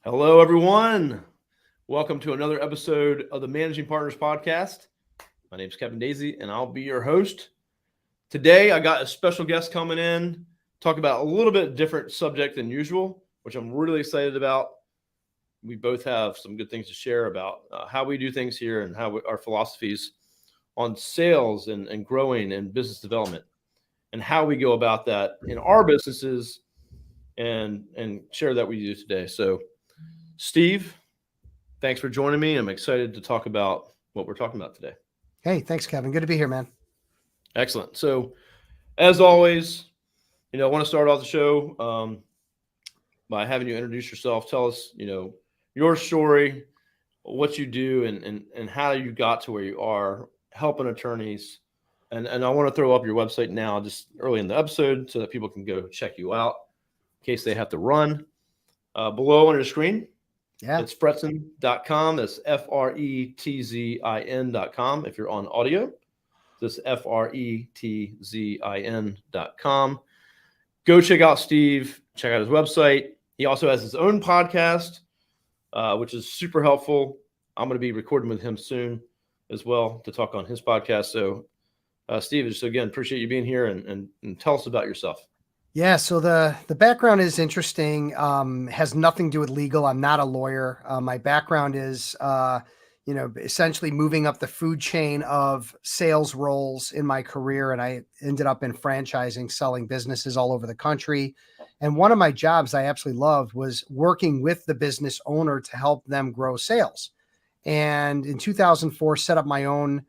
Hello, everyone. Welcome to another episode of the Managing Partners Podcast. My name is Kevin Daisey, and I'll be your host. Today, I got a special guest coming in, talk about a little bit different subject than usual, which I'm really excited about. We both have some good things to share about how we do things here and our philosophies on sales and growing and business development, and how we go about that in our businesses and share that with you today. So, Steve, thanks for joining me. I'm excited to talk about what we're talking about today. Hey, thanks, Kevin. Good to be here, man. Excellent. So, as always, I want to start off the show by having you introduce yourself. Tell us, your story, what you do, and how you got to where you are helping attorneys. And I want to throw up your website now, just early in the episode, so that people can go check you out in case they have to run. Below on your screen, it's fretzin.com. That's fretzin.com. If you're on audio, that's fretzin.com. Go check out Steve. Check out his website. He also has his own podcast, which is super helpful. I'm going to be recording with him soon as well to talk on his podcast. So, Steve, just again, appreciate you being here and tell us about yourself. Yeah, so the background is interesting. Has nothing to do with legal. I'm not a lawyer. My background is, essentially moving up the food chain of sales roles in my career, and I ended up in franchising, selling businesses all over the country. And one of my jobs I absolutely loved was working with the business owner to help them grow sales. And in 2004, set up my own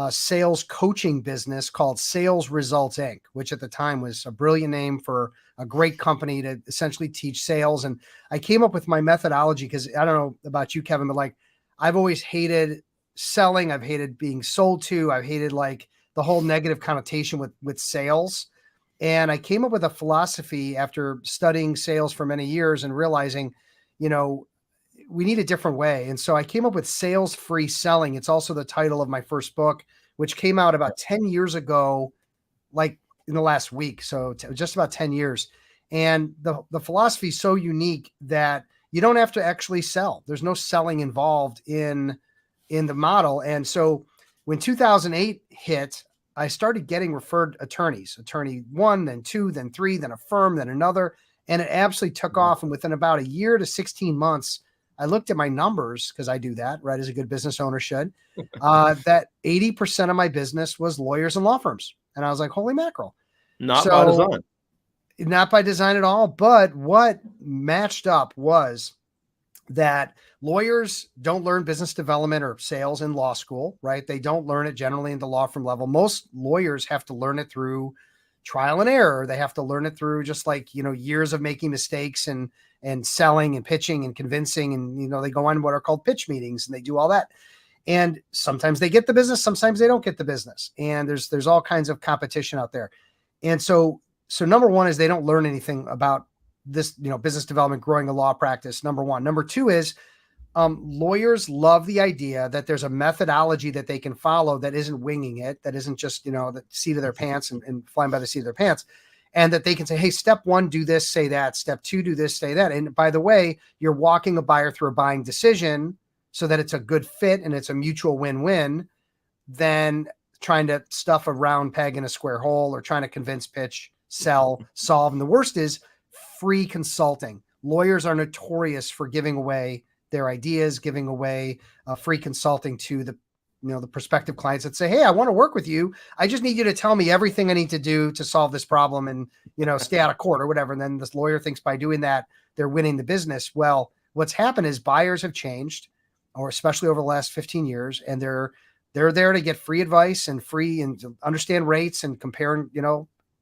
sales coaching business called Sales Results Inc., which at the time was a brilliant name for a great company to essentially teach sales. And I came up with my methodology because I don't know about you, Kevin, but I've always hated selling. I've hated being sold to. I've hated the whole negative connotation with sales. And I came up with a philosophy after studying sales for many years and realizing, we need a different way. And so I came up with Sales Free Selling. It's also the title of my first book, which came out about 10 years ago, like in the last week. So just about 10 years. And the philosophy is so unique that you don't have to actually sell. There's no selling involved in the model. And so when 2008 hit, I started getting referred attorneys, attorney one, then two, then three, then a firm, then another. And it absolutely took off. And within about a year to 16 months, I looked at my numbers because I do that, right, as a good business owner should, that 80% of my business was lawyers and law firms. And I was like, holy mackerel. Not by design. Not by design at all. But what matched up was that lawyers don't learn business development or sales in law school, right? They don't learn it generally in the law firm level. Most lawyers have to learn it through trial and error. They have to learn it through just years of making mistakes and selling and pitching and convincing. And, they go on what are called pitch meetings and they do all that. And sometimes they get the business, sometimes they don't get the business. And there's all kinds of competition out there. And so number one is they don't learn anything about this, business development, growing a law practice. Number one. Number two is lawyers love the idea that there's a methodology that they can follow that isn't winging it, that isn't just, the seat of their pants and flying by the seat of their pants. And that they can say, hey, step one, do this, say that. Step two, do this, say that. And by the way, you're walking a buyer through a buying decision so that it's a good fit and it's a mutual win-win than trying to stuff a round peg in a square hole or trying to convince, pitch, sell, solve. And the worst is free consulting. Lawyers are notorious for giving away their ideas, giving away free consulting to the prospective clients that say, hey, I want to work with you. I just need you to tell me everything I need to do to solve this problem and, stay out of court or whatever. And then this lawyer thinks by doing that, they're winning the business. Well, what's happened is buyers have changed, or especially over the last 15 years, and they're there to get free advice and to understand rates and compare,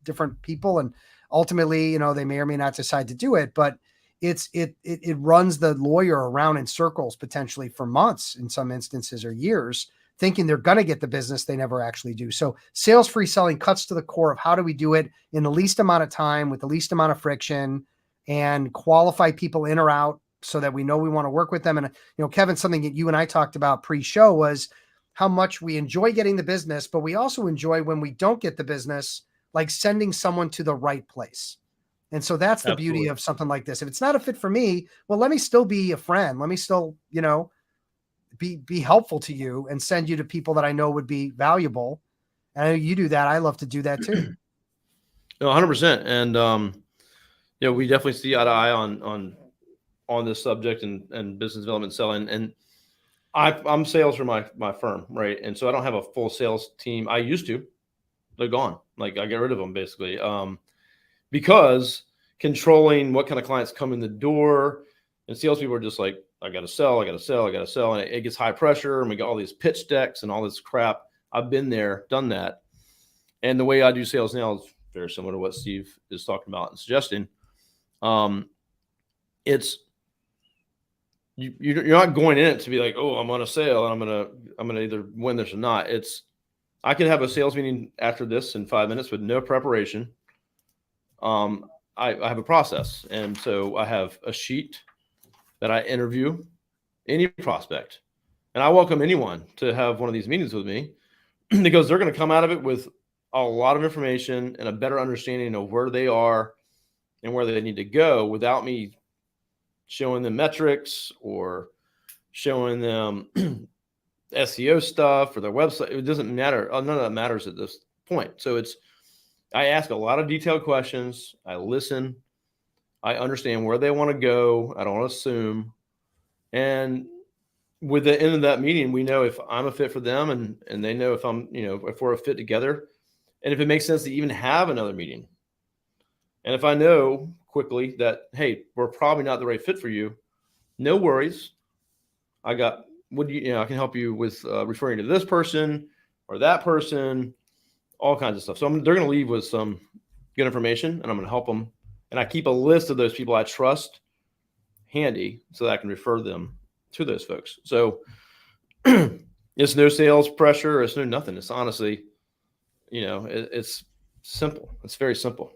different people. And ultimately, they may or may not decide to do it, but it runs the lawyer around in circles potentially for months in some instances or years, thinking they're going to get the business. They never actually do. So sales free selling cuts to the core of how do we do it in the least amount of time with the least amount of friction and qualify people in or out so that we know we want to work with them. And, Kevin, something that you and I talked about pre-show was how much we enjoy getting the business, but we also enjoy when we don't get the business, like sending someone to the right place. And so that's the beauty Absolutely. of something like this. If it's not a fit for me, well, let me still be a friend. Let me still, be helpful to you and send you to people that I know would be valuable. And I know you do that. I love to do that too. No, 100%. And we definitely see eye to eye on this subject and business development selling. And I'm sales for my firm, right? And so I don't have a full sales team. I used to. They're gone. Like I get rid of them basically, because controlling what kind of clients come in the door, and salespeople are just like, I got to sell, and it gets high pressure, and we got all these pitch decks and all this crap. I've been there, done that, and the way I do sales now is very similar to what Steve is talking about and suggesting. It's you're not going in it to be like, oh, I'm on a sale and I'm gonna either win this or not. It's I could have a sales meeting after this in 5 minutes with no preparation. I have a process, and so I have a sheet that I interview any prospect, and I welcome anyone to have one of these meetings with me because they're going to come out of it with a lot of information and a better understanding of where they are and where they need to go without me showing them metrics or showing them SEO stuff or their website. It doesn't matter. None of that matters at this point. So I ask a lot of detailed questions. I listen. I understand where they want to go. I don't assume. And with the end of that meeting, we know if I'm a fit for them and they know if if we're a fit together and if it makes sense to even have another meeting. And if I know quickly that, hey, we're probably not the right fit for you, no worries. I can help you with referring to this person or that person, all kinds of stuff. So they're going to leave with some good information, and I'm going to help them. And I keep a list of those people I trust handy so that I can refer them to those folks. So it's no sales pressure. It's no nothing. It's honestly, it's simple. It's very simple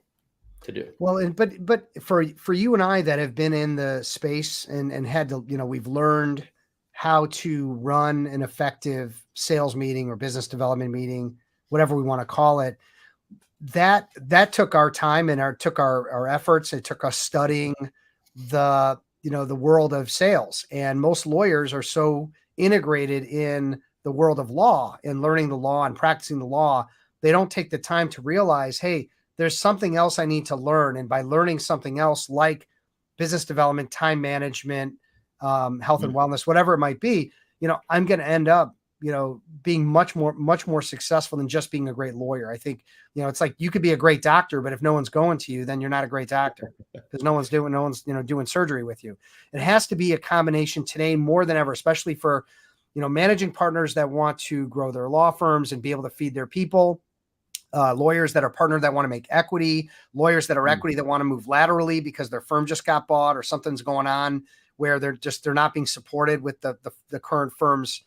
to do. Well, but for you and I that have been in the space and had to, we've learned how to run an effective sales meeting or business development meeting, whatever we want to call it. That took our time and took our efforts. It took us studying the world of sales, and most lawyers are so integrated in the world of law and learning the law and practicing the law. They don't take the time to realize, hey, there's something else I need to learn. And by learning something else like business development, time management, health and wellness, whatever it might be, I'm going to end up, being much more successful than just being a great lawyer. I think, it's like you could be a great doctor, but if no one's going to you, then you're not a great doctor because no one's doing surgery with you. It has to be a combination today more than ever, especially for, managing partners that want to grow their law firms and be able to feed their people. Lawyers that are partnered that want to make equity, lawyers that are equity that want to move laterally because their firm just got bought or something's going on where they're not being supported with the current firm's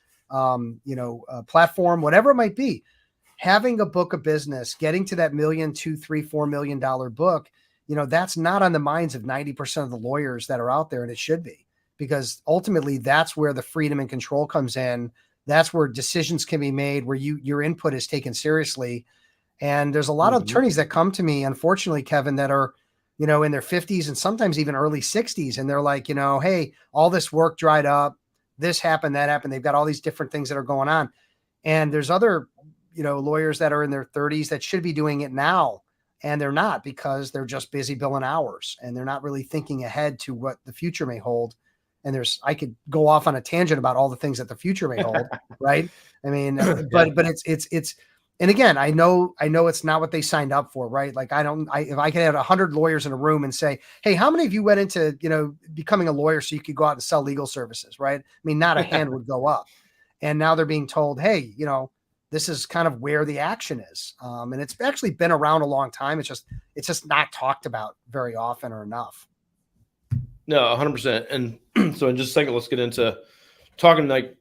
platform, whatever it might be. Having a book of business, getting to that $1 million, $2 million, $3 million, $4 million book, that's not on the minds of 90% of the lawyers that are out there, and it should be, because ultimately that's where the freedom and control comes in. That's where decisions can be made, where your input is taken seriously. And there's a lot of attorneys that come to me, unfortunately, Kevin, that are, in their 50s and sometimes even early 60s. And they're like, hey, all this work dried up. This happened, that happened. They've got all these different things that are going on. And there's other, lawyers that are in their 30s that should be doing it now. And they're not, because they're just busy billing hours and they're not really thinking ahead to what the future may hold. And I could go off on a tangent about all the things that the future may hold. Right. I mean, but it's, and again, I know it's not what they signed up for, right? Like if I could have 100 lawyers in a room and say, hey, how many of you went into, becoming a lawyer so you could go out and sell legal services, right? I mean, not a hand would go up. And now they're being told, hey, this is kind of where the action is. And it's actually been around a long time. It's just not talked about very often or enough. No, 100%. And so in just a second, let's get into talking to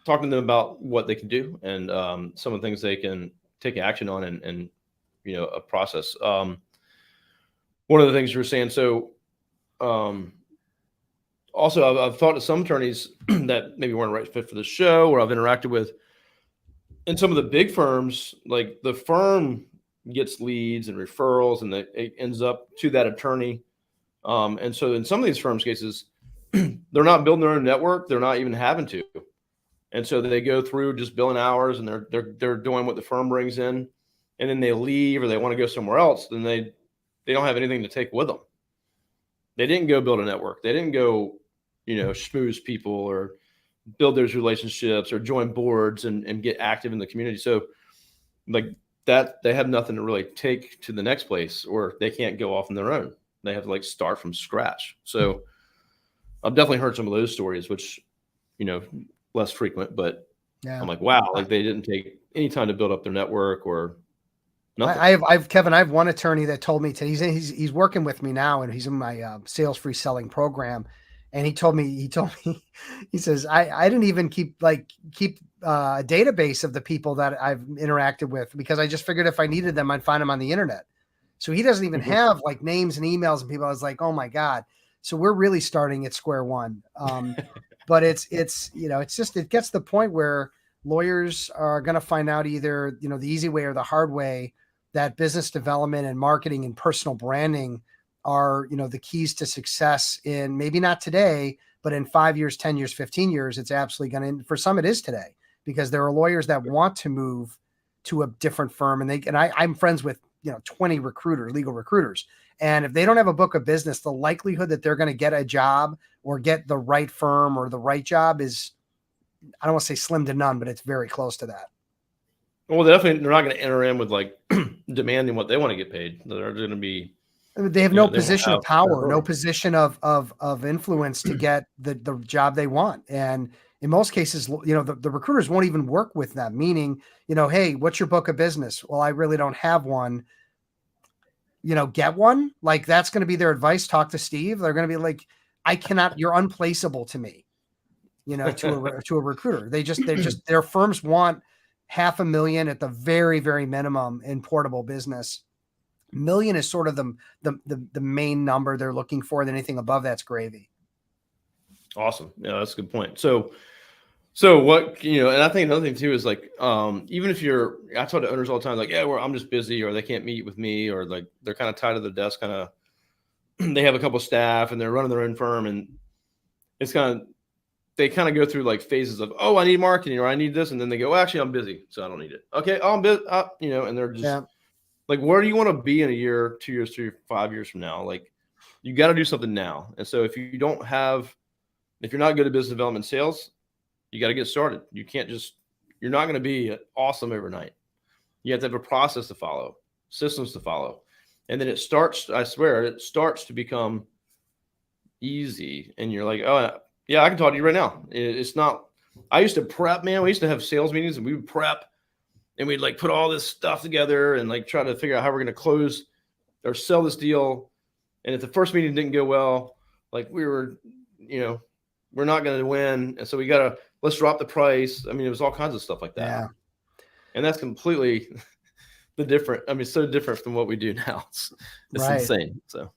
them about what they can do and some of the things they can take action on and a process. One of the things you were saying, so also I've talked to some attorneys that maybe weren't a right fit for the show, or I've interacted with in some of the big firms. Like the firm gets leads and referrals, and it ends up to that attorney. And so in some of these firms' cases, they're not building their own network. They're not even having to. And so they go through just billing hours, and they're doing what the firm brings in, and then they leave or they want to go somewhere else. Then they don't have anything to take with them. They didn't go build a network. They didn't go, schmooze people or build those relationships or join boards and get active in the community. So like that, they have nothing to really take to the next place, or they can't go off on their own. They have to like start from scratch. So I've definitely heard some of those stories, which, less frequent, but yeah. I'm like, wow, like they didn't take any time to build up their network or nothing. Kevin, I have one attorney that told me he's working with me now, and he's in my sales free selling program. And he told me, he says, I didn't even keep a database of the people that I've interacted with, because I just figured if I needed them, I'd find them on the internet. So he doesn't even have like names and emails and people. I was like, oh my God. So we're really starting at square one. But it gets to the point where lawyers are going to find out either, the easy way or the hard way, that business development and marketing and personal branding are, the keys to success in maybe not today, but in 5 years, 10 years, 15 years, it's absolutely going to, for some it is today, because there are lawyers that want to move to a different firm. And I'm friends with, 20 legal recruiters. And if they don't have a book of business, the likelihood that they're going to get a job or get the right firm or the right job is, I don't want to say slim to none, but it's very close to that. Well, definitely, they're not going to enter in with like demanding what they want to get paid. They're going to be. They have no position of power, no position of influence to get the job they want. And in most cases, the recruiters won't even work with them, meaning, hey, what's your book of business? Well, I really don't have one. Get one. Like, that's going to be their advice. Talk to Steve. They're going to be like, you're unplaceable to me, to a recruiter. Their firms want $500,000 at the very, very minimum in portable business. $1 million is sort of the main number they're looking for. Then anything above that's gravy. Awesome. Yeah, that's a good point. So what, and I think another thing too is like, even if I talk to owners all the time, like, yeah, I'm just busy, or they can't meet with me, or like they're kind of tied to their desk, they have a couple of staff and they're running their own firm, and it's they kind of go through like phases of, oh, I need marketing, or I need this. And then they go, well, actually I'm busy, so I don't need it. Okay. Oh, I'm busy, and they're just like, where do you want to be in a year, 2 years, 3 years, 5 years from now? Like, you got to do something now. And so if you're not good at business development sales, you got to get started. You're not going to be awesome overnight. You have to have a process to follow, systems to follow. And then it starts to become easy. And you're like, oh yeah, I can talk to you right now. It's not, I used to prep, man. We used to have sales meetings and we would prep and we'd like put all this stuff together and like try to figure out how we're going to close or sell this deal. And if the first meeting didn't go well, like we're not going to win. And so let's drop the price. I mean, it was all kinds of stuff like that. Yeah. And that's completely so different from what we do now. It's right. Insane. So,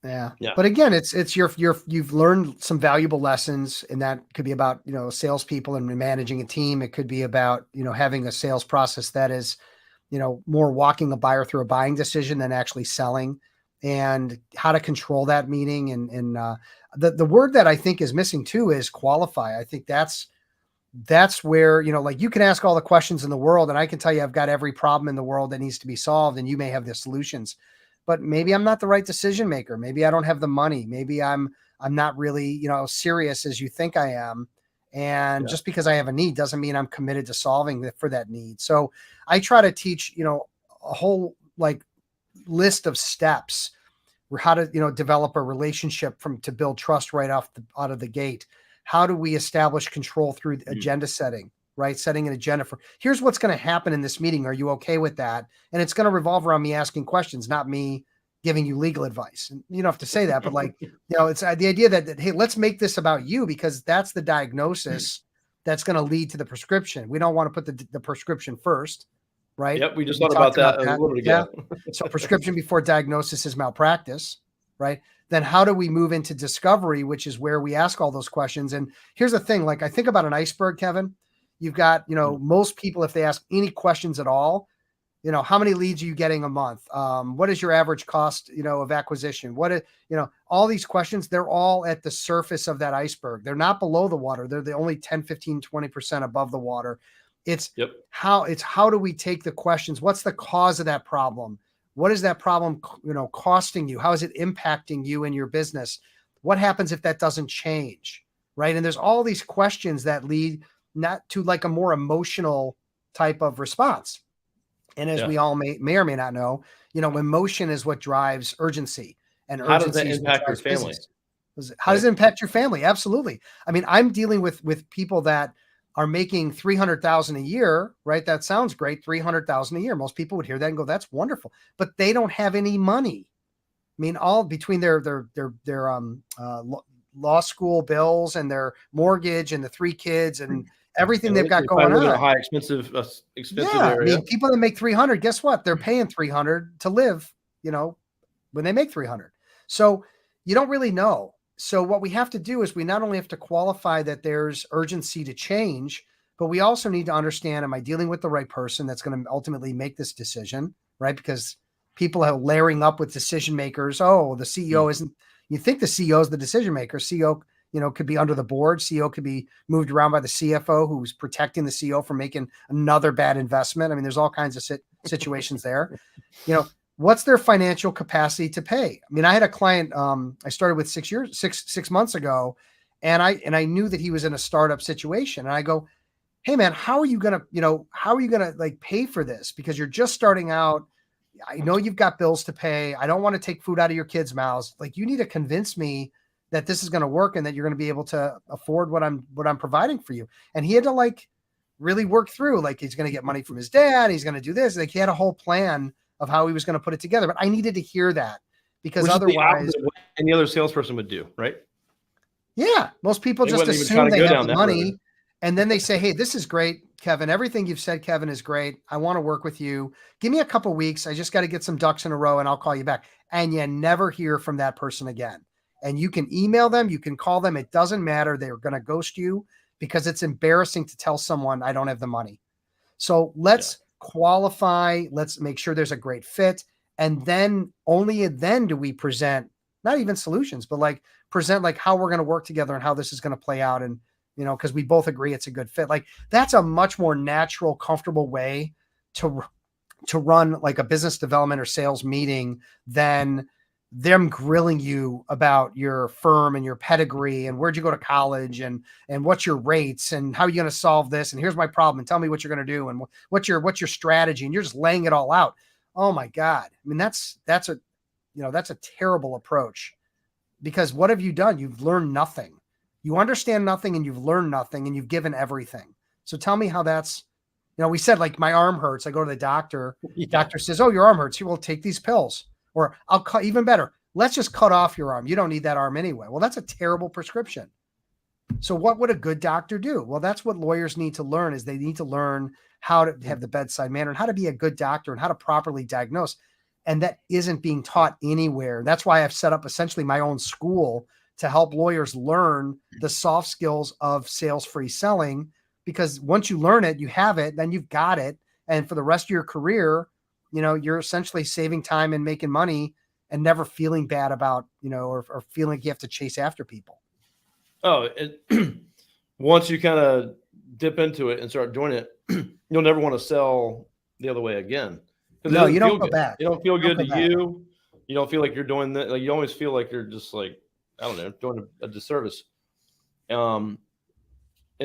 yeah. But again, it's you've learned some valuable lessons, and that could be about, salespeople and managing a team. It could be about, having a sales process that is, more walking a buyer through a buying decision than actually selling, and how to control that meeting. And the word that I think is missing too is qualify. I think that's where, like, you can ask all the questions in the world and I can tell you I've got every problem in the world that needs to be solved, and you may have the solutions, but maybe I'm not the right decision maker. Maybe I don't have the money. Maybe I'm not really, serious as you think I am. And just because I have a need doesn't mean I'm committed to solving for that need. So I try to teach, a whole like list of steps where how to, develop a relationship to build trust right out of the gate. How do we establish control through agenda setting, right? Setting an agenda for, here's what's going to happen in this meeting. Are you okay with that? And it's going to revolve around me asking questions, not me giving you legal advice. And you don't have to say that, but like, it's the idea that, hey, let's make this about you, because that's the diagnosis that's going to lead to the prescription. We don't want to put the prescription first, right? Yep. We just thought about that a little bit ago. So prescription before diagnosis is malpractice, right? Then how do we move into discovery, which is where we ask all those questions? And here's the thing, like, I think about an iceberg, Kevin. You've got, most people, if they ask any questions at all, how many leads are you getting a month? What is your average cost, of acquisition? All these questions, they're all at the surface of that iceberg. They're not below the water. They're the only 10, 15, 20% above the water. It's how do we take the questions? What's the cause of that problem? What is that problem, costing you? How is it impacting you and your business? What happens if that doesn't change? Right. And there's all these questions that lead not to like a more emotional type of response. And as we all may or may not know, emotion is what drives urgency, and how does that urgency is what impact your drives family? business. How does it impact your family? Absolutely. I mean, I'm dealing with people that are making 300,000 a year, right? That sounds great. 300,000 a year. Most people would hear that and go, that's wonderful, but they don't have any money. I mean, all between their law school bills and their mortgage and the 3 kids and everything they've got going on. A high expensive area. I mean, people that make 300, guess what? They're paying 300 to live, when they make 300. So you don't really know. So what we have to do is we not only have to qualify that there's urgency to change, but we also need to understand, am I dealing with the right person that's going to ultimately make this decision, right? Because people are layering up with decision makers. Oh, the CEO isn't, you think the CEO is the decision maker. CEO, could be under the board. CEO could be moved around by the CFO who's protecting the CEO from making another bad investment. I mean, there's all kinds of situations there. What's their financial capacity to pay? I mean, I had a client I started with 6 months ago, and I knew that he was in a startup situation. And I go, hey man, how are you gonna like pay for this? Because you're just starting out. I know you've got bills to pay. I don't want to take food out of your kids' mouths. Like, you need to convince me that this is going to work and that you're going to be able to afford what I'm providing for you. And he had to like really work through, like, he's going to get money from his dad. He's going to do this. Like, he had a whole plan of how he was going to put it together. But I needed to hear that, because otherwise any other salesperson would do, right? Yeah. Most people just assume they have the money. And then they say, hey, this is great, Kevin. Everything you've said, Kevin, is great. I want to work with you. Give me a couple weeks. I just got to get some ducks in a row and I'll call you back. And you never hear from that person again. And you can email them. You can call them. It doesn't matter. They're going to ghost you because it's embarrassing to tell someone I don't have the money. So let's qualify. Let's make sure there's a great fit. And then only then do we present, not even solutions, but like present like how we're going to work together and how this is going to play out. And because we both agree it's a good fit. Like, that's a much more natural, comfortable way to run like a business development or sales meeting than them grilling you about your firm and your pedigree and where'd you go to college and what's your rates and how are you going to solve this and here's my problem and tell me what you're going to do and what's your strategy, and you're just laying it all out. Oh my God. I mean, that's a terrible approach, because what have you done? You've learned nothing. You understand nothing and you've learned nothing and you've given everything. So tell me how that's, we said like my arm hurts. I go to the doctor. Doctor says, oh, your arm hurts. You will take these pills, or I'll cut, even better. Let's just cut off your arm. You don't need that arm anyway. Well, that's a terrible prescription. So what would a good doctor do? Well, that's what lawyers need to learn, is they need to learn how to have the bedside manner and how to be a good doctor and how to properly diagnose. And that isn't being taught anywhere. That's why I've set up essentially my own school to help lawyers learn the soft skills of sales-free selling, because once you learn it, you have it, then you've got it. And for the rest of your career, you're essentially saving time and making money and never feeling bad about, or feeling like you have to chase after people. Oh, once you kind of dip into it and start doing it, you'll never want to sell the other way again. No, you don't go back. It don't feel good to you. You don't feel like you're doing that. Like, you always feel like you're just like, I don't know, doing a disservice. And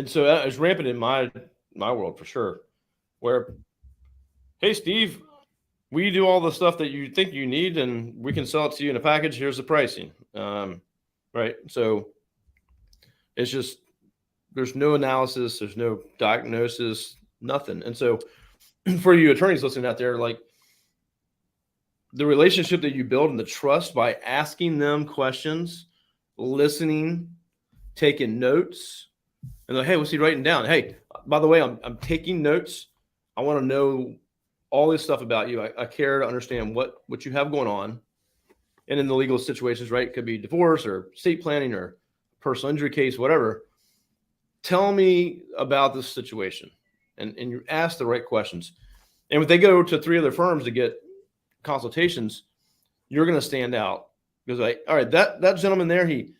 so it's rampant in my world for sure, where, hey, Steve, we do all the stuff that you think you need and we can sell it to you in a package. Here's the pricing. Right. So it's just, there's no analysis, there's no diagnosis, nothing. And so for you attorneys listening out there, like, the relationship that you build and the trust by asking them questions, listening, taking notes, and like, hey, what's he writing down? Hey, by the way, I'm taking notes. I want to know all this stuff about you. I care to understand what you have going on. And in the legal situations, right? It could be divorce or estate planning or personal injury case, whatever. Tell me about this situation. And you ask the right questions. And if they go to 3 other firms to get consultations, you're going to stand out because all right, that gentleman there, he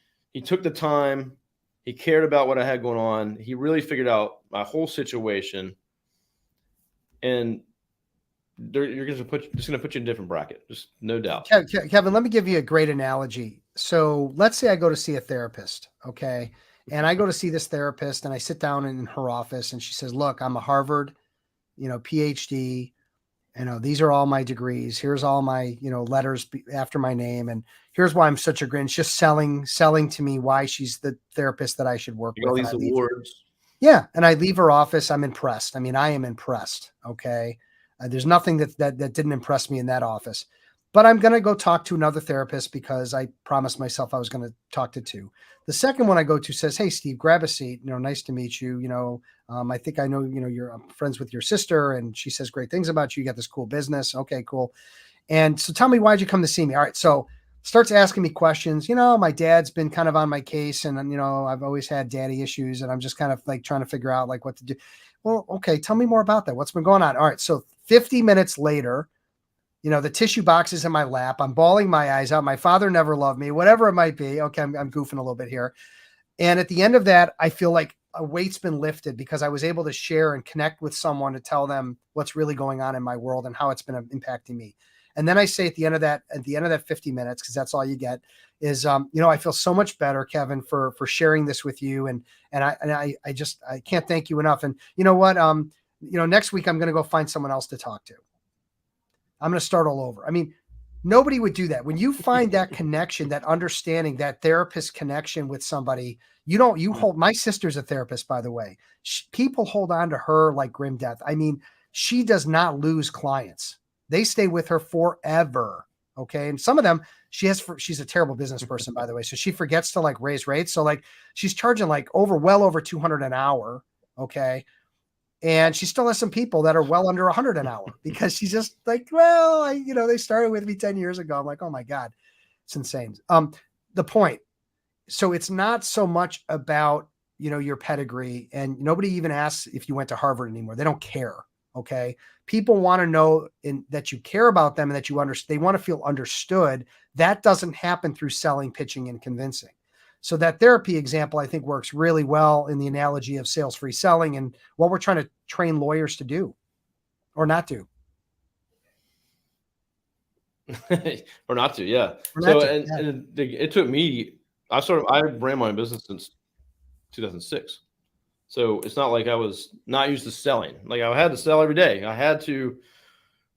took the time, he cared about what I had going on. He really figured out my whole situation, and you're just going to put you in a different bracket, just no doubt. Kevin, let me give you a great analogy. So let's say I go to see a therapist, okay? And I go to see this therapist and I sit down in her office and she says, look, I'm a Harvard, PhD, these are all my degrees. Here's all my, letters after my name. And here's why I'm such a grin. Just selling to me why she's the therapist that I should work with. All these awards. Yeah. And I leave her office. I'm impressed. I mean, I am impressed. Okay. There's nothing that didn't impress me in that office, but I'm going to go talk to another therapist because I promised myself I was going to talk to 2. The second one I go to says, hey, Steve, grab a seat. Nice to meet you. I think I know, you're friends with your sister and she says great things about you. You got this cool business. Okay, cool. And so tell me, why'd you come to see me? All right. So starts asking me questions. My dad's been kind of on my case and, I've always had daddy issues and I'm just kind of like trying to figure out like what to do. Well, okay. Tell me more about that. What's been going on? All right. So 50 minutes later, the tissue box is in my lap. I'm bawling my eyes out. My father never loved me, whatever it might be. Okay. I'm goofing a little bit here. And at the end of that, I feel like a weight's been lifted because I was able to share and connect with someone to tell them what's really going on in my world and how it's been impacting me. And then I say at the end of that 50 minutes, because that's all you get, is I feel so much better, Kevin, for sharing this with you. And I can't thank you enough. And you know what? Next week I'm going to go find someone else to talk to. I'm going to start all over. I mean, nobody would do that. When you find that connection, that understanding, that therapist connection with somebody, you hold. My sister's a therapist, by the way. People hold on to her like grim death. I mean, she does not lose clients. They stay with her forever. Okay. And some of them, she's a terrible business person, by the way. So she forgets to like raise rates. So like she's charging like well over 200 an hour. Okay. And she still has some people that are well under 100 an hour because she's just like, well, they started with me 10 years ago. I'm like, oh my God, it's insane. The point. So it's not so much about, your pedigree, and nobody even asks if you went to Harvard anymore. They don't care. Okay. People want to know that you care about them and that you understand. They want to feel understood. That doesn't happen through selling, pitching, and convincing. So that therapy example, I think, works really well in the analogy of sales-free selling and what we're trying to train lawyers to do or not do. Or not to, yeah. And it took me, I ran my own business since 2006. So it's not like I was not used to selling. Like I had to sell every day. I had to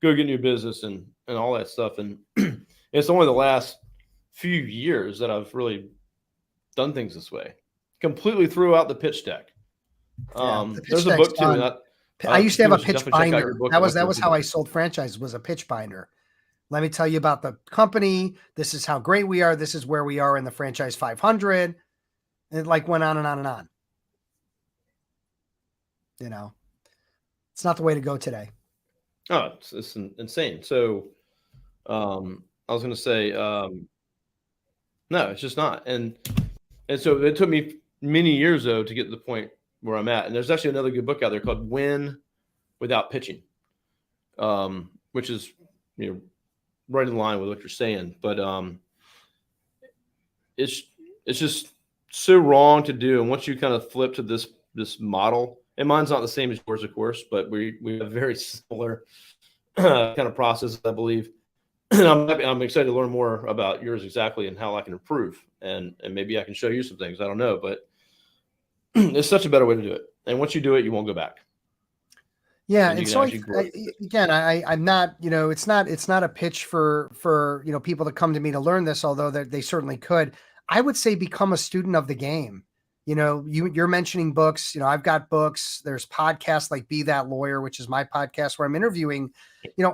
go get new business and all that stuff. And it's only the last few years that I've really done things this way. Completely threw out the pitch deck. There's a book too. I used to have a pitch binder. That was how I sold franchises, was a pitch binder. Let me tell you about the company. This is how great we are. This is where we are in the franchise 500. And it like went on and on and on. It's not the way to go today. Oh, it's insane. So I was going to say, no, it's just not. And so it took me many years, though, to get to the point where I'm at. And there's actually another good book out there called Win Without Pitching, which is, right in line with what you're saying. But it's just so wrong to do. And once you kind of flip to this model, and mine's not the same as yours, of course, but we have very similar kind of process, I believe. I'm excited to learn more about yours exactly and how I can improve. And maybe I can show you some things. I don't know, but it's such a better way to do it. And once you do it, you won't go back. Yeah. And so I'm not, it's not a pitch for, people to come to me to learn this, although they certainly could. I would say become a student of the game. You're mentioning books. I've got books. There's podcasts like Be That Lawyer, which is my podcast where I'm interviewing.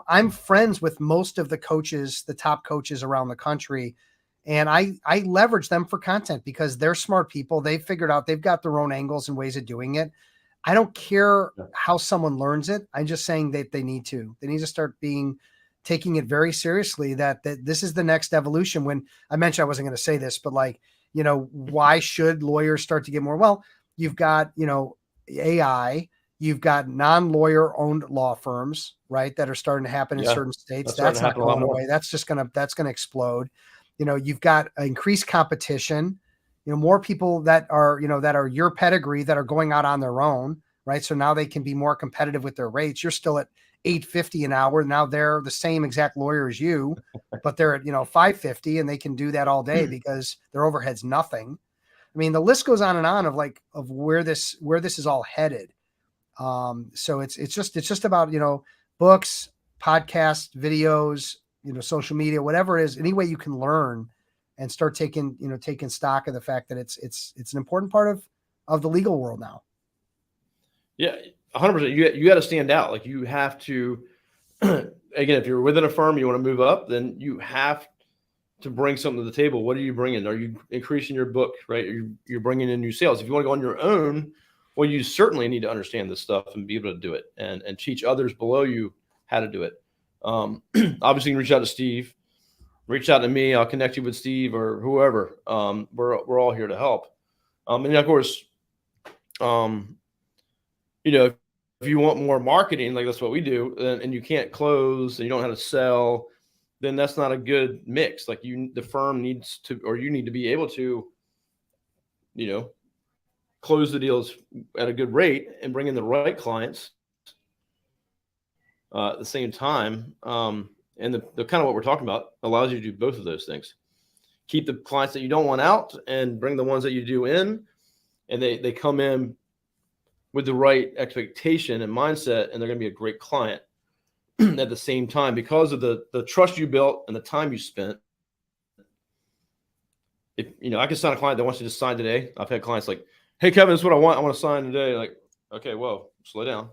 I'm friends with most of the coaches, the top coaches around the country, and I leverage them for content because they're smart people. They've figured out, they've got their own angles and ways of doing it. I don't care how someone learns it. I'm just saying that they need to start taking it very seriously, that this is the next evolution. When I mentioned I wasn't going to say this, but why should lawyers start to get more? Well, you've got, AI, You've got non-lawyer owned law firms, right, that are starting to happen in Yeah, certain states. that's starting That's to not happen a lot going more. away. That's going to explode. You've got increased competition, more people that are, that are your pedigree that are going out on their own, right? So now they can be more competitive with their rates. You're still at $850 an hour. Now they're the same exact lawyer as you, but they're at, $550, and they can do that all day because their overhead's nothing. I mean, the list goes on and on of where this is all headed. So it's just about, books, podcasts, videos, social media, whatever it is, any way you can learn and start taking stock of the fact that it's an important part of the legal world now. Yeah, 100%. You got to stand out. Like you have to, again, if you're within a firm, you want to move up, then you have to bring something to the table. What are you bringing? Are you increasing your book, right? You're bringing in new sales. If you want to go on your own, well, you certainly need to understand this stuff and be able to do it and teach others below you how to do it. Obviously, you can reach out to Steve, reach out to me. I'll connect you with Steve or whoever. We're all here to help. And of course, if you want more marketing, like that's what we do, and you can't close and you don't know how to sell, then that's not a good mix. Like the firm needs to, or you need to be able to, close the deals at a good rate and bring in the right clients at the same time. And the kind of what we're talking about allows you to do both of those things. Keep the clients that you don't want out and bring the ones that you do in, and they come in with the right expectation and mindset, and they're going to be a great client at the same time because of the trust you built and the time you spent. If I can sign a client that wants to just sign today. I've had clients like, "Hey, Kevin, this is what I want. I want to sign today." Like, okay, whoa, slow down.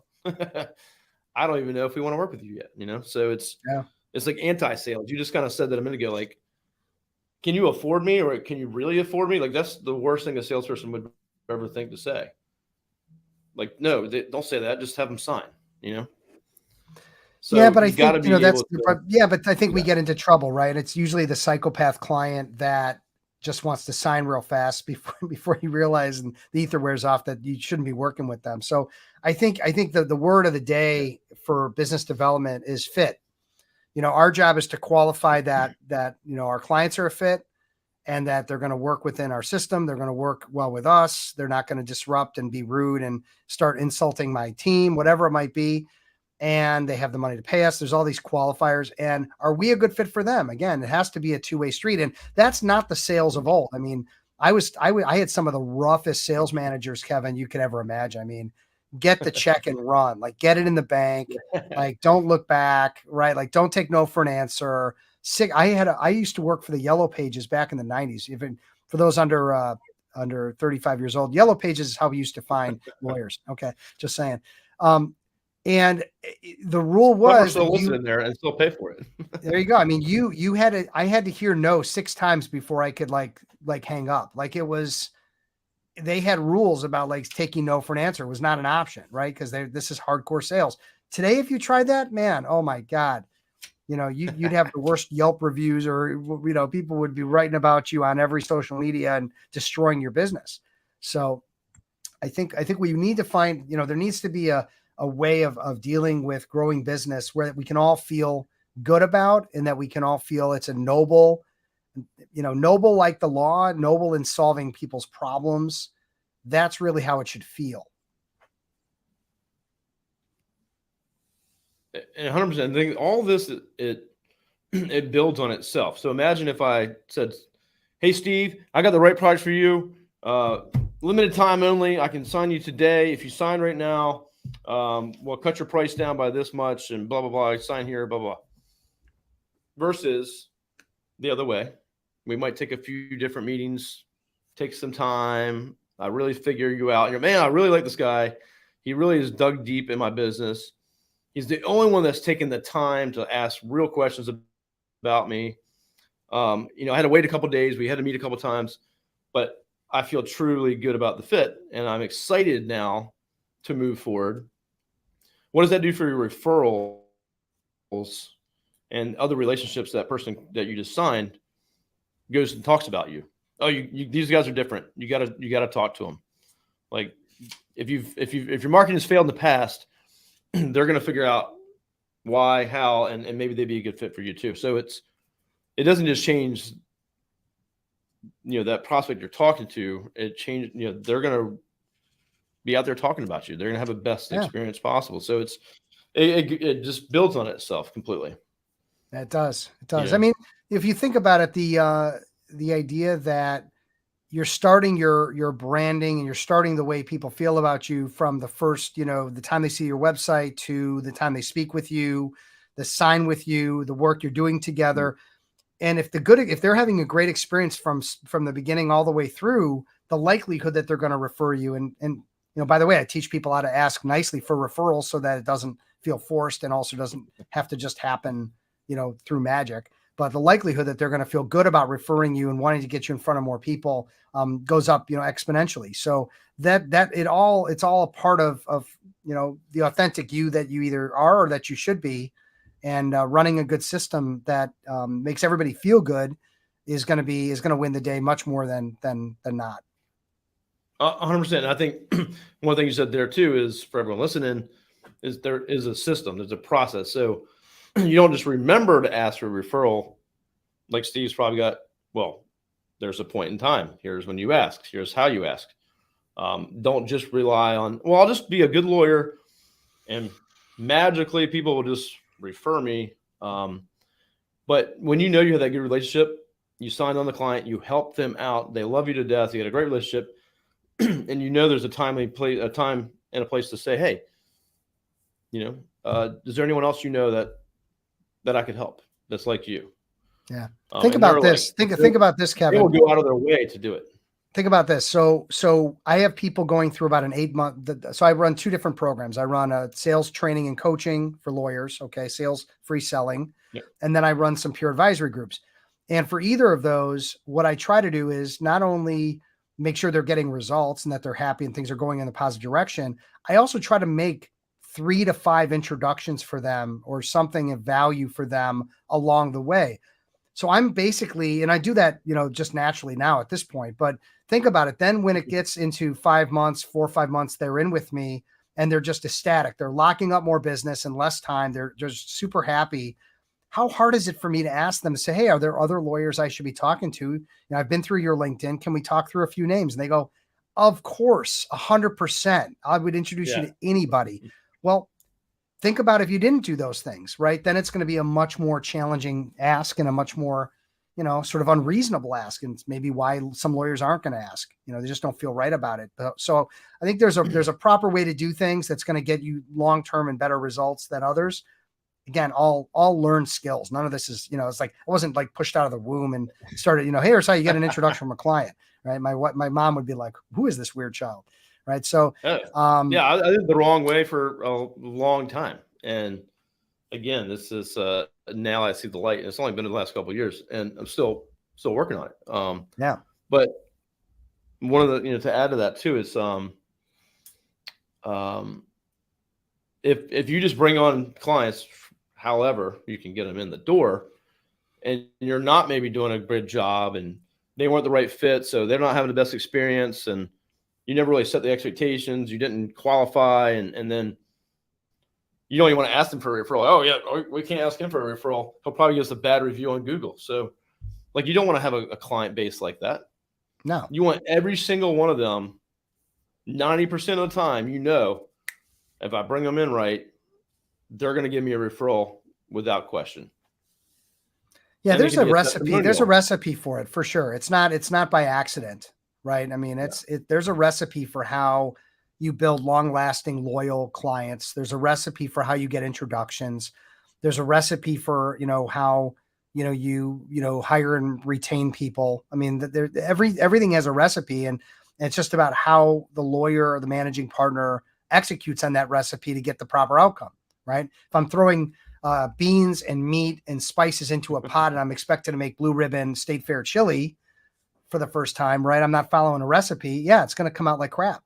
I don't even know if we want to work with you yet. So it's like anti-sales. You just kind of said that a minute ago. Like, can you afford me, or can you really afford me? Like, that's the worst thing a salesperson would ever think to say. Like, no, don't say that. Just have them sign. So yeah, but I got to think, be able to. but I think we get into trouble, right? It's usually the psychopath client that just wants to sign real fast before you realize and the ether wears off that you shouldn't be working with them. So I think the word of the day for business development is fit. Our job is to qualify that our clients are a fit and that they're going to work within our system. They're going to work well with us. They're not going to disrupt and be rude and start insulting my team, whatever it might be. And they have the money to pay us. There's all these qualifiers. And are we a good fit for them? Again, it has to be a two-way street. And that's not the sales of old. I mean, I had some of the roughest sales managers, Kevin, you could ever imagine. I mean, get the check and run, like get it in the bank, like don't look back, right? Like don't take no for an answer. I used to work for the Yellow Pages back in the 90s. Even for those under 35 years old, Yellow Pages is how we used to find lawyers. Okay. Just saying. And the rule was still listening there and still pay for it. There you go. I mean, I had to hear no 6 times before I could like hang up. Like they had rules about like taking no for an answer. It was not an option, right? Because this is hardcore sales. Today, if you tried that, man, oh my God, you'd have the worst Yelp reviews, or people would be writing about you on every social media and destroying your business. So I think we need to find, there needs to be a way of dealing with growing business where we can all feel good about, and that we can all feel it's a noble like the law, noble in solving people's problems. That's really how it should feel. And 100%. I think all this, it builds on itself. So imagine if I said, "Hey, Steve, I got the right product for you. Limited time only. I can sign you today. If you sign right now, we'll cut your price down by this much and blah, blah, blah. Sign here, blah, blah." Versus the other way. We might take a few different meetings, take some time. I really figure you out. Man, I really like this guy. He really is dug deep in my business. He's the only one that's taken the time to ask real questions about me. I had to wait a couple of days. We had to meet a couple of times, but I feel truly good about the fit, and I'm excited now to move forward. What does that do for your referrals and other relationships? That person that you just signed goes and talks about you. Oh, these guys are different. You gotta talk to them. Like, if your marketing has failed in the past, they're going to figure out why, how, and maybe they'd be a good fit for you too. So it doesn't just change, that prospect you're talking to. It changed, they're going to be out there talking about you. They're going to have the best experience possible. So it just builds on itself completely. It does. It does. Yeah. I mean, if you think about it, the idea that you're starting your branding and you're starting the way people feel about you from the first, the time they see your website to the time they speak with you, the sign with you, the work you're doing together. And if they're having a great experience from the beginning all the way through, the likelihood that they're going to refer you. And by the way, I teach people how to ask nicely for referrals so that it doesn't feel forced and also doesn't have to just happen, through magic. But the likelihood that they're going to feel good about referring you and wanting to get you in front of more people goes up, exponentially. So it's all a part of the authentic you that you either are or that you should be, and running a good system that makes everybody feel good is going to win the day much more than not. 100%. I think one thing you said there too is, for everyone listening, is there is a system, there's a process. So you don't just remember to ask for a referral. Like Steve's probably got, well, there's a point in time. Here's when you ask. Here's how you ask. Don't just rely on, well, I'll just be a good lawyer and magically people will just refer me. But when you know you have that good relationship, you signed on the client, you help them out, they love you to death, you got a great relationship, and there's a time and a place to say, hey, is there anyone else that I could help that's like you? Yeah. Think about this. Think about this, Kevin. They will go out of their way to do it. Think about this. So I have people going through about an 8-month. So I run 2 different programs. I run a sales training and coaching for lawyers. Okay. Sales, free selling. Yep. And then I run some pure advisory groups. And for either of those, what I try to do is not only make sure they're getting results and that they're happy and things are going in the positive direction, I also try to make 3 to 5 introductions for them or something of value for them along the way. So I'm basically, and I do that, just naturally now at this point, but think about it. Then when it gets into 4 or 5 months, they're in with me and they're just ecstatic. They're locking up more business in less time. They're just super happy. How hard is it for me to ask them to say, hey, are there other lawyers I should be talking to? I've been through your LinkedIn. Can we talk through a few names? And they go, of course, 100%. I would introduce you to anybody. Well, think about if you didn't do those things, right? Then it's going to be a much more challenging ask and a much more, sort of unreasonable ask. And it's maybe why some lawyers aren't going to ask, they just don't feel right about it. So I think there's a proper way to do things that's going to get you long-term and better results than others. Again, all learned skills. None of this is, it's like, I wasn't like pushed out of the womb and started, hey, here's how you get an introduction from a client, right? My mom would be like, who is this weird child? Right. So, I did the wrong way for a long time. And again, this is, now I see the light, and it's only been in the last couple of years and I'm still working on it. But one of the, to add to that too, is, if you just bring on clients, however you can get them in the door, and you're not maybe doing a great job and they weren't the right fit, so they're not having the best experience, and you never really set the expectations, you didn't qualify, and then you don't even want to ask them for a referral. Oh yeah, we can't ask him for a referral. He'll probably give us a bad review on Google. So like, you don't want to have a client base like that. No, you want every single one of them, 90% of the time, if I bring them in right, they're going to give me a referral without question. Yeah, and there's a recipe. There's a recipe for it, for sure. It's not by accident, right? I mean, there's a recipe for how you build long-lasting, loyal clients. There's a recipe for how you get introductions. There's a recipe for, how, you hire and retain people. I mean, everything has a recipe, and it's just about how the lawyer or the managing partner executes on that recipe to get the proper outcome, right? If I'm throwing beans and meat and spices into a pot and I'm expected to make blue ribbon state fair chili for the first time, right? I'm not following a recipe. Yeah, it's going to come out like crap.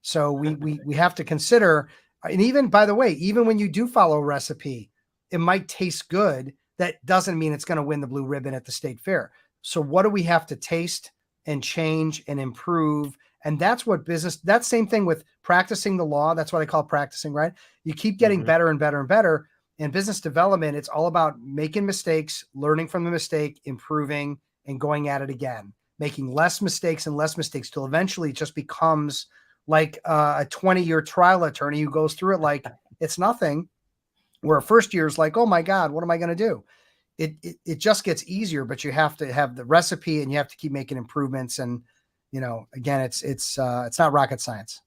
So we have to consider, and even, by the way, even when you do follow a recipe, it might taste good. That doesn't mean it's going to win the blue ribbon at the state fair. So what do we have to taste and change and improve And that's what business, that same thing with practicing the law. That's what I call practicing, right? You keep getting better and better and better. In business development, it's all about making mistakes, learning from the mistake, improving, and going at it again, making less mistakes and less mistakes till eventually it just becomes like a 20-year trial attorney who goes through it like it's nothing, where a first year is like, oh my God, what am I going to do? It just gets easier, but you have to have the recipe and you have to keep making improvements. And, again, it's not rocket science.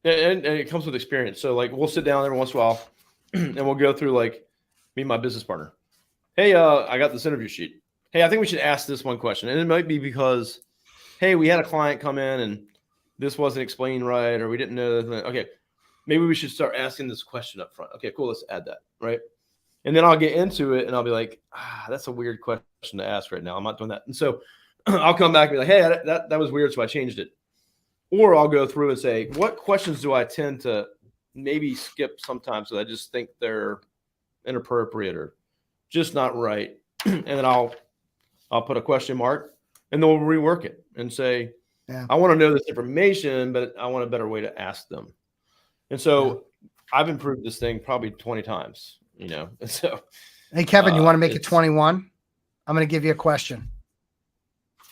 And it comes with experience. So like we'll sit down every once in a while and we'll go through like me and my business partner. Hey, I got this interview sheet. Hey, I think we should ask this one question. And it might be because, hey, we had a client come in and this wasn't explained right, or we didn't know that. Okay, maybe we should start asking this question up front. Okay, cool. Let's add that. Right. And then I'll get into it and I'll be like, that's a weird question to ask right now. I'm not doing that. And so I'll come back and be like, hey, that was weird. So I changed it. Or I'll go through and say, what questions do I tend to maybe skip sometimes? So I just think they're inappropriate or just not right. And then I'll put a question mark and then we'll rework it and say, I want to know this information, but I want a better way to ask them. And so I've improved this thing probably 20 times, And so, hey, Kevin, you want to make it 21? I'm going to give you a question.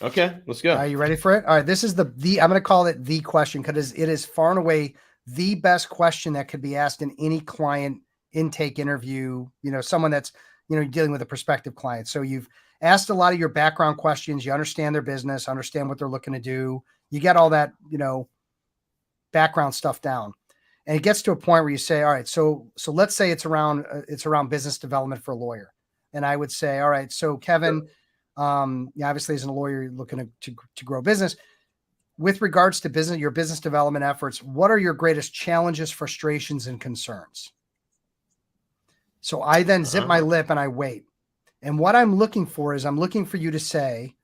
Okay, let's go. Are you ready for it? All right. This is I'm going to call it the question because it is far and away the best question that could be asked in any client intake interview, someone that's, dealing with a prospective client. So you've asked a lot of your background questions. You understand their business, understand what they're looking to do. You get all that, background stuff down. And it gets to a point where you say, all right, so let's say it's around business development for a lawyer. And I would say, all right, so Kevin, obviously as a lawyer, you're looking to grow business. With regards to your business development efforts, what are your greatest challenges, frustrations, and concerns? So I then zip my lip and I wait. And what I'm looking for is I'm looking for you to say,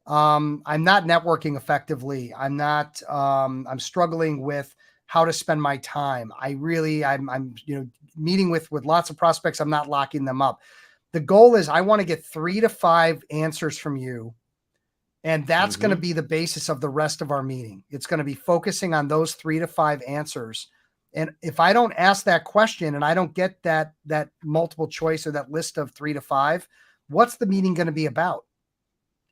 I'm not networking effectively. I'm struggling with how to spend my time. I'm meeting with lots of prospects. I'm not locking them up. The goal is I want to get 3 to 5 answers from you. And that's going to be the basis of the rest of our meeting. It's going to be focusing on those 3 to 5 answers. And if I don't ask that question and I don't get that multiple choice or that list of 3 to 5, what's the meeting going to be about?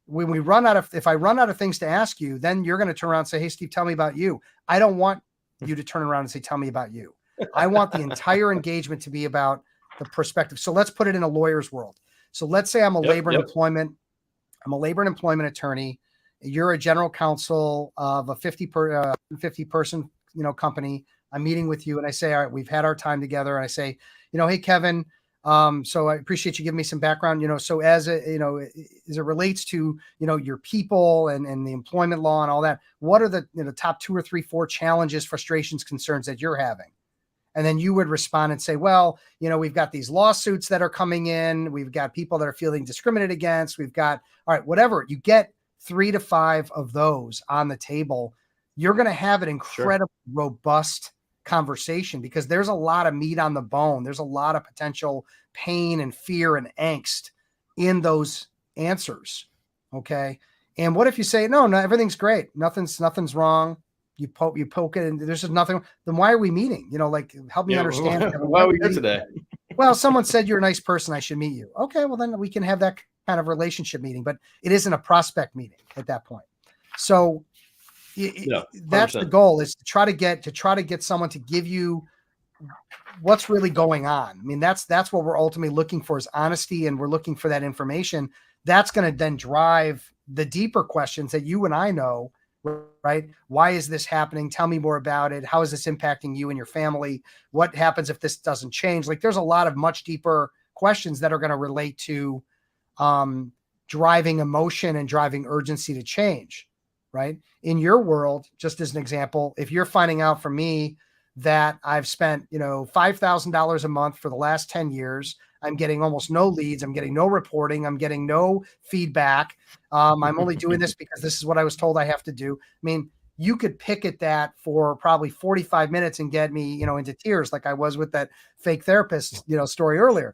If I run out of things to ask you, then you're going to turn around and say, hey, Steve, tell me about you. I don't want you to turn around and say, tell me about you. I want the entire engagement to be about the perspective. So let's put it in a lawyer's world. So let's say I'm a labor and employment attorney. You're a general counsel of a 50 person, company. I'm meeting with you and I say, all right, we've had our time together. And I say, hey, Kevin, so I appreciate you giving me some background, so as it relates to, your people and the employment law and all that, what are the top 2 or 3, 4 challenges, frustrations, concerns that you're having? And then you would respond and say, well, we've got these lawsuits that are coming in. We've got people that are feeling discriminated against. We've got, all right, whatever. You get 3 to 5 of those on the table. You're going to have an incredibly robust conversation because there's a lot of meat on the bone. There's a lot of potential pain and fear and angst in those answers. Okay. And what if you say, no, everything's great. Nothing's wrong. You poke it and there's just nothing. Then why are we meeting? Help me understand. Why are we here today? Well, someone said you're a nice person. I should meet you. Okay. Well, then we can have that kind of relationship meeting, but it isn't a prospect meeting at that point. So that's the goal, is to try to get someone to give you what's really going on. I mean, that's what we're ultimately looking for, is honesty. And we're looking for that information. That's going to then drive the deeper questions that you and I know, right? Why is this happening? Tell me more about it. How is this impacting you and your family? What happens if this doesn't change? There's a lot of much deeper questions that are going to relate to driving emotion and driving urgency to change. Right? In your world, just as an example, if you're finding out from me that I've spent, $5,000 a month for the last 10 years, I'm getting almost no leads. I'm getting no reporting. I'm getting no feedback. I'm only doing this because this is what I was told I have to do. I mean, you could pick at that for probably 45 minutes and get me, into tears, like I was with that fake therapist, story earlier.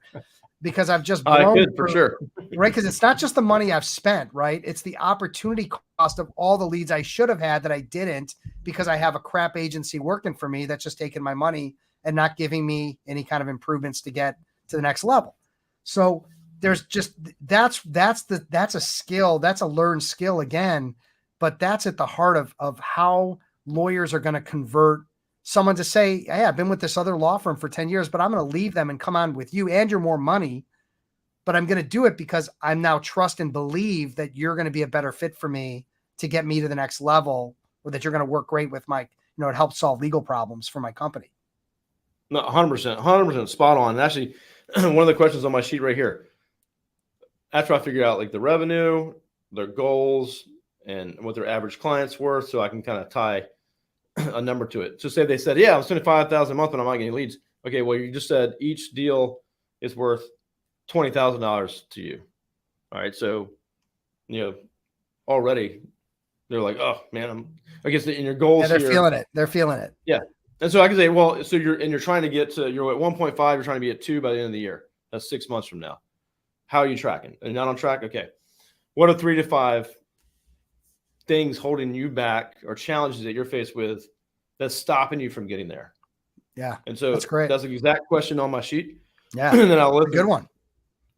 because I've just I blown could for sure. right? Because it's not just the money I've spent, right? It's the opportunity cost of all the leads I should have had that I didn't because I have a crap agency working for me that's just taking my money and not giving me any kind of improvements to get to the next level. So there's just that's a skill, that's a learned skill again, but that's at the heart of how lawyers are going to convert someone to say, hey, I've been with this other law firm for 10 years, but I'm going to leave them and come on with you and you're more money. But I'm going to do it because I'm now trust and believe that you're going to be a better fit for me to get me to the next level, or that you're going to work great with my, it helps solve legal problems for my company. No, 100% spot on. And actually, one of the questions on my sheet right here, after I figure out like the revenue, their goals, and what their average client's worth, so I can kind of tie a number to it. So say they said, yeah, I'm spending $5,000 a month and I'm not getting leads. Okay, well, you just said each deal is worth $20,000 to you. All right, so already they're like, oh man, I guess in your goals, yeah, they're here, feeling it. They're feeling it. Yeah, and so I can say, well, so you're trying to get to, you're at 1.5, you're trying to be at 2 by the end of the year. That's 6 months from now. How are you tracking? Are you not on track? Okay, what are 3 to 5 things holding you back or challenges that you're faced with that's stopping you from getting there? Yeah, and so that's great. That's the exact question on my sheet. Yeah, and then I'll listen. Good one.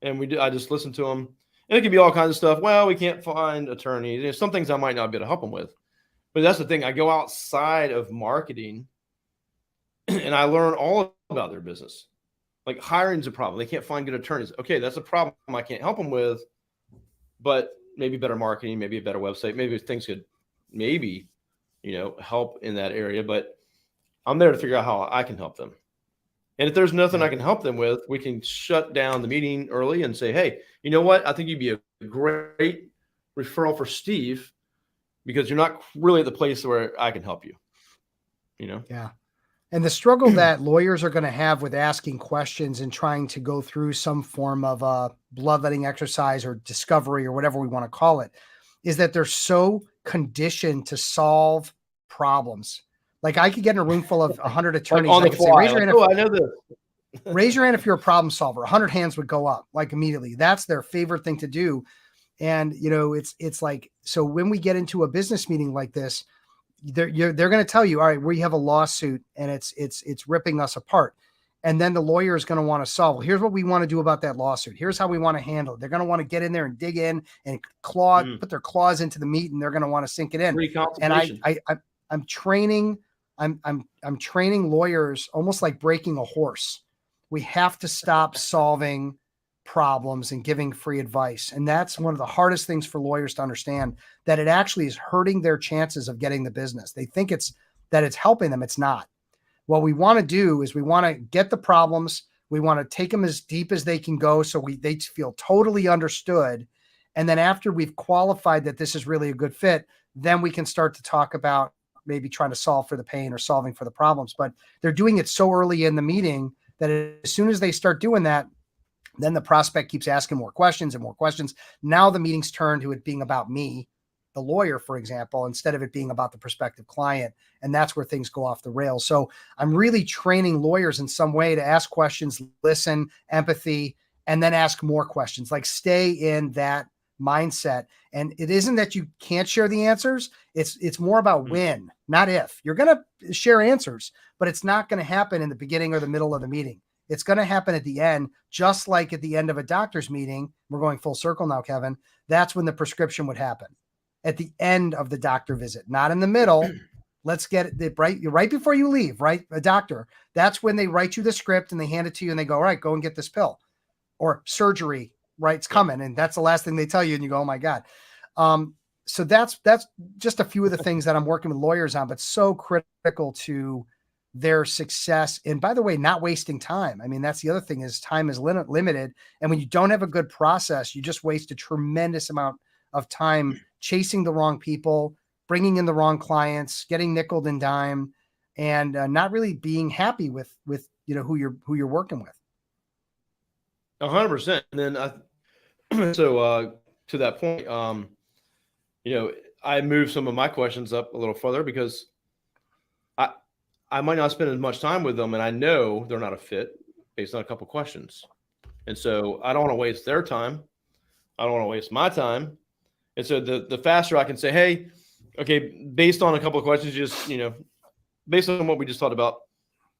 And I just listen to them, and it can be all kinds of stuff. Well, we can't find attorneys. There's some things I might not be able to help them with, but that's the thing. I go outside of marketing, and I learn all about their business. Like hiring's a problem. They can't find good attorneys. Okay, that's a problem I can't help them with, but maybe better marketing, maybe a better website, maybe things could help in that area. But I'm there to figure out how I can help them. And if there's nothing I can help them with, we can shut down the meeting early and say, hey, you know what? I think you'd be a great referral for Steve because you're not really at the place where I can help you. Yeah. And the struggle that lawyers are going to have with asking questions and trying to go through some form of a bloodletting exercise or discovery or whatever we want to call it is that they're so conditioned to solve problems. Like I could get in a room full of 100 attorneys. Like on the fly, raise your hand. I know this. Raise your hand if you're a problem solver. 100 hands would go up like immediately. That's their favorite thing to do. And it's like, so when we get into a business meeting like this, they're going to tell you, all right, we have a lawsuit and it's ripping us apart. And then the lawyer is going to want to solve, well, here's what we want to do about that lawsuit. Here's how we want to handle it. They're going to want to get in there and dig in and put their claws into the meat, and they're going to want to sink it in. And I'm training lawyers almost like breaking a horse. We have to stop solving problems and giving free advice. And that's one of the hardest things for lawyers to understand, that it actually is hurting their chances of getting the business. They think it's helping them. It's not. What we want to do is we want to get the problems. We want to take them as deep as they can go. So they feel totally understood. And then after we've qualified that this is really a good fit, then we can start to talk about maybe trying to solve for the pain or solving for the problems. But they're doing it so early in the meeting that as soon as they start doing that, then the prospect keeps asking more questions and more questions. Now the meeting's turned to it being about me, the lawyer, for example, instead of it being about the prospective client. And that's where things go off the rails. So I'm really training lawyers in some way to ask questions, listen, empathy, and then ask more questions, like stay in that mindset. And it isn't that you can't share the answers. It's more about when, not if. You're going to share answers, but it's not going to happen in the beginning or the middle of the meeting. It's going to happen at the end, just like at the end of a doctor's meeting. We're going full circle now, Kevin. That's when the prescription would happen, at the end of the doctor visit, not in the middle. Let's get it right before you leave, right? A doctor. That's when they write you the script and they hand it to you and they go, all right, go and get this pill, or surgery, right? It's coming. And that's the last thing they tell you. And you go, oh my God. So that's just a few of the things that I'm working with lawyers on, but so critical to their success. And by the way, not wasting time. I mean, that's the other thing, is time is limited. And when you don't have a good process, you just waste a tremendous amount of time chasing the wrong people, bringing in the wrong clients, getting nickeled and dime, and not really being happy with who you're working with. 100%. And then so to that point, I moved some of my questions up a little further because I might not spend as much time with them, and I know they're not a fit based on a couple of questions. And so I don't want to waste their time. I don't want to waste my time. And so the faster I can say, hey, okay, based on a couple of questions, just, based on what we just talked about,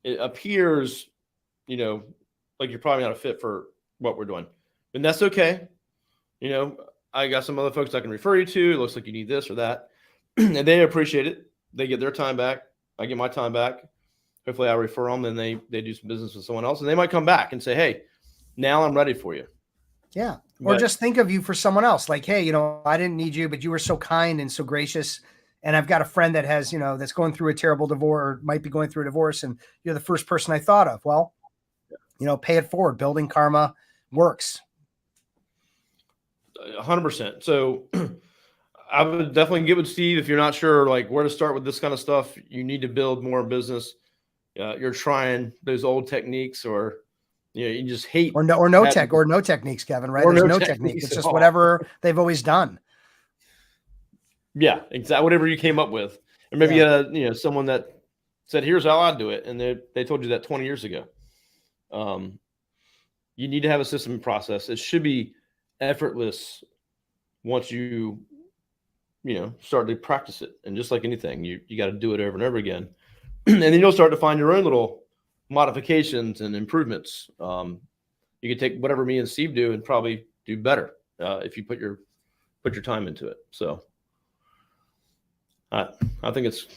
it appears, like you're probably not a fit for what we're doing. And that's okay. I got some other folks I can refer you to. It looks like you need this or that. And they appreciate it. They get their time back. I get my time back. Hopefully I refer them and they do some business with someone else. And they might come back and say, hey, now I'm ready for you. Yeah. Or just think of you for someone else. Like, hey, I didn't need you, but you were so kind and so gracious. And I've got a friend that has, that's going through a terrible divorce or might be going through a divorce. And you're the first person I thought of. Well, pay it forward. Building karma works. 100%. So I would definitely get with Steve. If you're not sure, like, where to start with this kind of stuff, you need to build more business. You're trying those old techniques, or you just hate or no techniques, Kevin, right? There's no technique. It's just whatever they've always done. Yeah, exactly. Whatever you came up with. Or maybe you had someone that said, here's how I do it. And they told you that 20 years ago. You need to have a system and process. It should be effortless once you start to practice it. And just like anything, you got to do it over and over again. And then you'll start to find your own little modifications and improvements. You can take whatever me and Steve do and probably do better if you put your time into it. So I think it's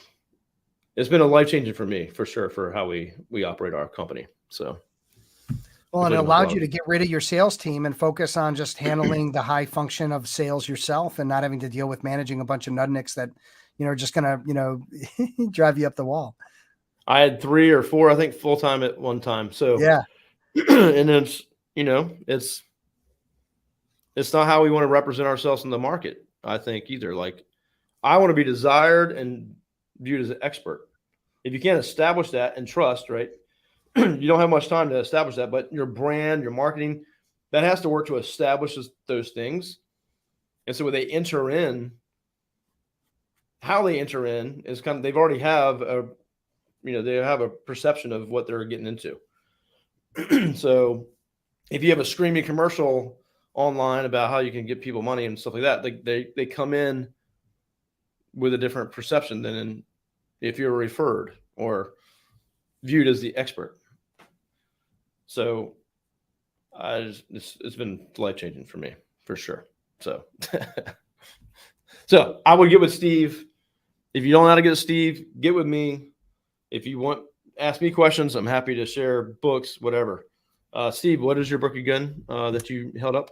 been a life-changing for me, for sure, for how we operate our company. So. Well, and it allowed you to get rid of your sales team and focus on just handling the high function of sales yourself and not having to deal with managing a bunch of nudnicks that, are just going to, drive you up the wall. I had 3 or 4, I think, full-time at one time. So, yeah. And it's, it's not how we want to represent ourselves in the market, I think, either. Like, I want to be desired and viewed as an expert. If you can't establish that and trust, right? You don't have much time to establish that, but your brand, your marketing, that has to work to establish those things. And so when they enter in, how they enter in is kind of, they've already have they have a perception of what they're getting into. So if you have a screaming commercial online about how you can get people money and stuff like that, they come in with a different perception than if you're referred or viewed as the expert. So it's been life-changing for me, for sure. So, so I would get with Steve. If you don't know how to get with Steve, get with me. If you want, ask me questions. I'm happy to share books, whatever. Steve, what is your book again that you held up?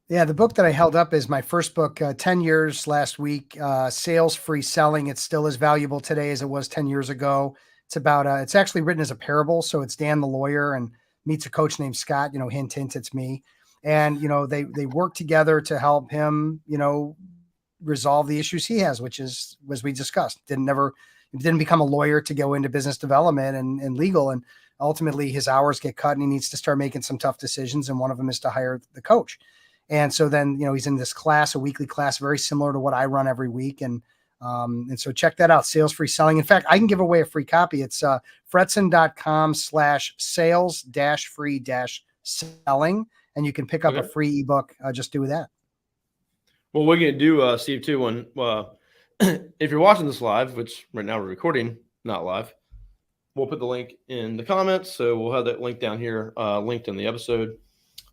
Yeah, the book that I held up is my first book, 10 years last week, Sales Free Selling. It's still as valuable today as it was 10 years ago. It's about, it's actually written as a parable. So it's Dan, the lawyer, and meets a coach named Scott, hint, hint, it's me. And, they work together to help him, resolve the issues he has, which is, as we discussed, didn't become a lawyer to go into business development and legal. And ultimately his hours get cut and he needs to start making some tough decisions. And one of them is to hire the coach. And so then, he's in this class, a weekly class, very similar to what I run every week. And so check that out, Sales Free Selling. In fact, I can give away a free copy. It's fretzin.com/sales-free-selling. And you can pick up a free ebook. Just do that. Well, we're going to do, Steve, too, when if you're watching this live, which right now we're recording, not live, we'll put the link in the comments. So we'll have that link down here, linked in the episode.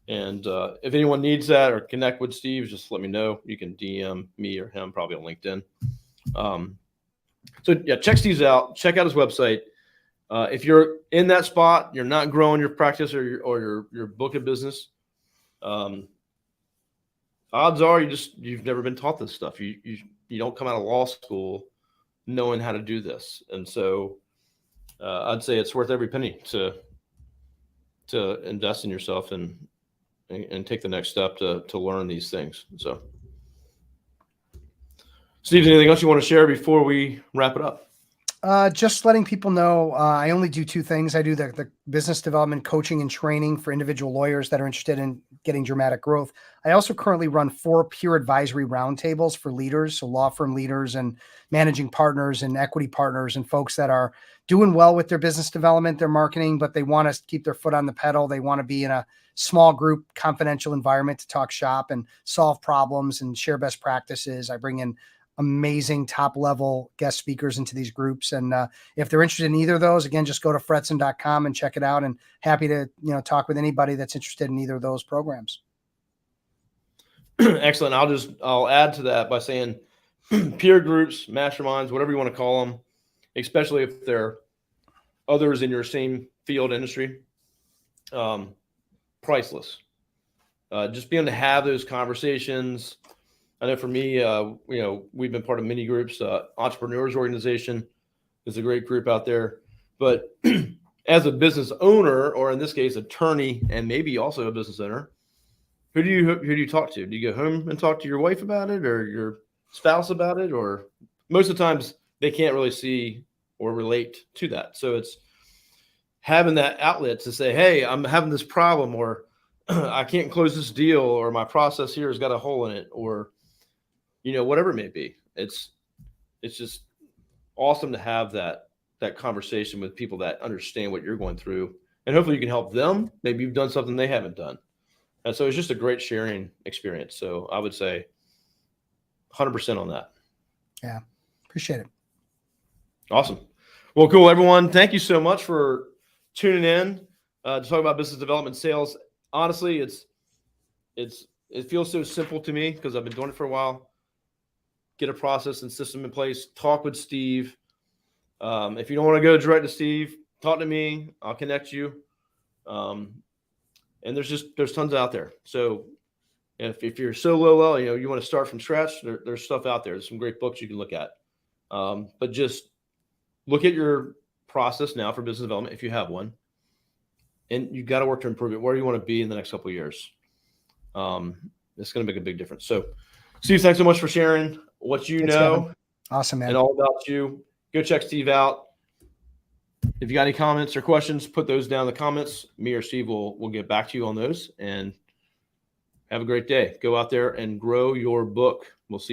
And if anyone needs that or connect with Steve, just let me know. You can DM me or him, probably on LinkedIn. So yeah, check Steve's out. Check out his website. If you're in that spot, you're not growing your practice or your book of business, odds are you've never been taught this stuff. You don't come out of law school knowing how to do this. And so I'd say it's worth every penny to invest in yourself and take the next step to learn these things. So, Steve, anything else you want to share before we wrap it up? Just letting people know, I only do two things. I do the business development coaching and training for individual lawyers that are interested in getting dramatic growth. I also currently run 4 peer advisory roundtables for leaders, so law firm leaders and managing partners and equity partners and folks that are doing well with their business development, their marketing, but they want to keep their foot on the pedal. They want to be in a small group, confidential environment to talk shop and solve problems and share best practices. I bring in amazing top level guest speakers into these groups. And if they're interested in either of those, again, just go to fretzin.com and check it out, and happy to, talk with anybody that's interested in either of those programs. Excellent. I'll add to that by saying peer groups, masterminds, whatever you want to call them, especially if they're others in your same field industry, priceless. Just being able to have those conversations. I know for me, we've been part of many groups. Entrepreneurs Organization is a great group out there. But as a business owner, or in this case, attorney, and maybe also a business owner, who do you talk to? Do you go home and talk to your wife about it, or your spouse about it? Or most of the times they can't really see or relate to that. So it's having that outlet to say, hey, I'm having this problem, or I can't close this deal, or my process here has got a hole in it, or whatever it may be. It's just awesome to have that conversation with people that understand what you're going through, and hopefully you can help them. Maybe you've done something they haven't done. And so it's just a great sharing experience. So I would say 100% on that. Yeah. Appreciate it. Awesome. Well, cool, everyone. Thank you so much for tuning in to talk about business development sales. Honestly, it feels so simple to me because I've been doing it for a while. Get a process and system in place. Talk with Steve. If you don't want to go direct to Steve, talk to me. I'll connect you. And there's tons out there. So if you're so low, you want to start from scratch, there's stuff out there. There's some great books you can look at. But just look at your process now for business development if you have one. And you got to work to improve it. Where do you want to be in the next couple of years? It's going to make a big difference. So, Steve, thanks so much for sharing what you know. Kevin. Awesome, man. And all about you. Go check Steve out. If you got any comments or questions, put those down in the comments. Me or Steve will get back to you on those. And have a great day. Go out there and grow your book. We'll see you.